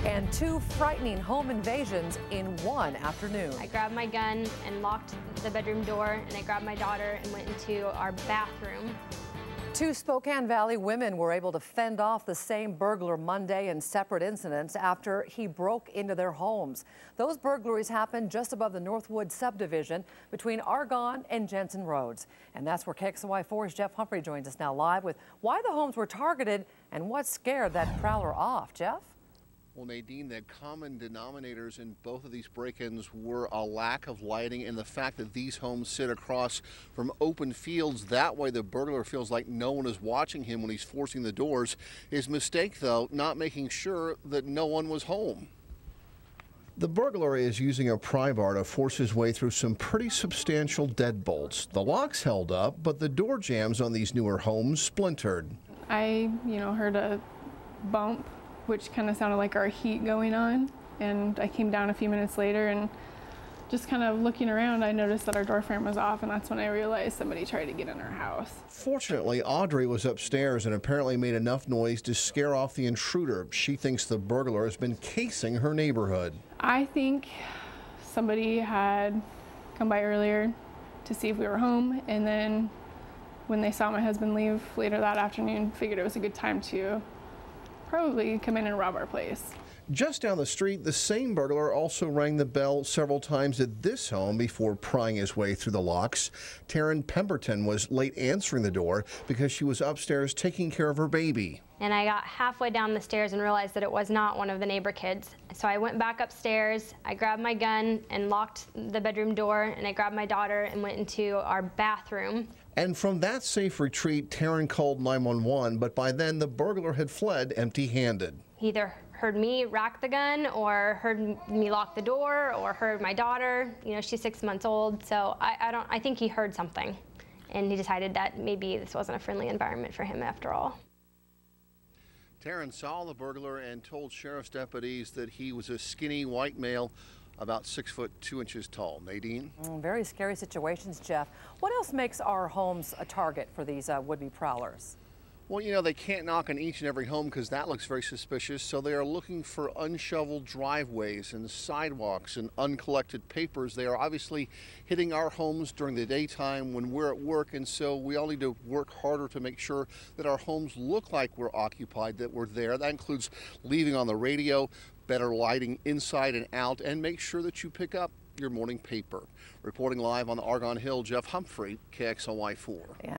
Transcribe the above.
And two frightening home invasions in one afternoon. I grabbed my gun and locked the bedroom door, and I grabbed my daughter and went into our bathroom. Two Spokane Valley women were able to fend off the same burglar Monday in separate incidents after he broke into their homes. Those burglaries happened just above the Northwood subdivision between Argonne and Jensen Roads. And that's where KXLY4's Jeff Humphrey joins us now live with why the homes were targeted and what scared that prowler off. Jeff? Well, Nadine, the common denominators in both of these break-ins were a lack of lighting and the fact that these homes sit across from open fields. That way the burglar feels like no one is watching him when he's forcing the doors. His mistake, though, not making sure that no one was home. The burglar is using a pry bar to force his way through some pretty substantial deadbolts. The locks held up, but the door jambs on these newer homes splintered. I, heard a bump, which kind of sounded like our heat going on, and I came down a few minutes later and just kind of looking around, I noticed that our door frame was off, and that's when I realized somebody tried to get in our house. Fortunately, Audrey was upstairs and apparently made enough noise to scare off the intruder. She thinks the burglar has been casing her neighborhood. I think somebody had come by earlier to see if we were home, and then when they saw my husband leave later that afternoon, figured it was a good time to probably come in and rob our place. Just down the street, the same burglar also rang the bell several times at this home before prying his way through the locks. Taryn Pemberton was late answering the door because she was upstairs taking care of her baby. And I got halfway down the stairs and realized that it was not one of the neighbor kids. So I went back upstairs, I grabbed my gun and locked the bedroom door, and I grabbed my daughter and went into our bathroom. And from that safe retreat, Taryn called 911, but by then the burglar had fled empty-handed. He either heard me rack the gun or heard me lock the door or heard my daughter. She's 6 months old, so I think he heard something, and he decided that maybe this wasn't a friendly environment for him after all. Taryn saw the burglar and told sheriff's deputies that he was a skinny white male about 6 foot 2 inches tall. Nadine? Very scary situations, Jeff. What else makes our homes a target for these would-be prowlers? Well, they can't knock on each and every home because that looks very suspicious, so they are looking for unshoveled driveways and sidewalks and uncollected papers. They are obviously hitting our homes during the daytime when we're at work, and so we all need to work harder to make sure that our homes look like we're occupied, that we're there. That includes leaving on the radio, better lighting inside and out, and make sure that you pick up your morning paper. Reporting live on the Argonne Hill, Jeff Humphrey, KXLY4.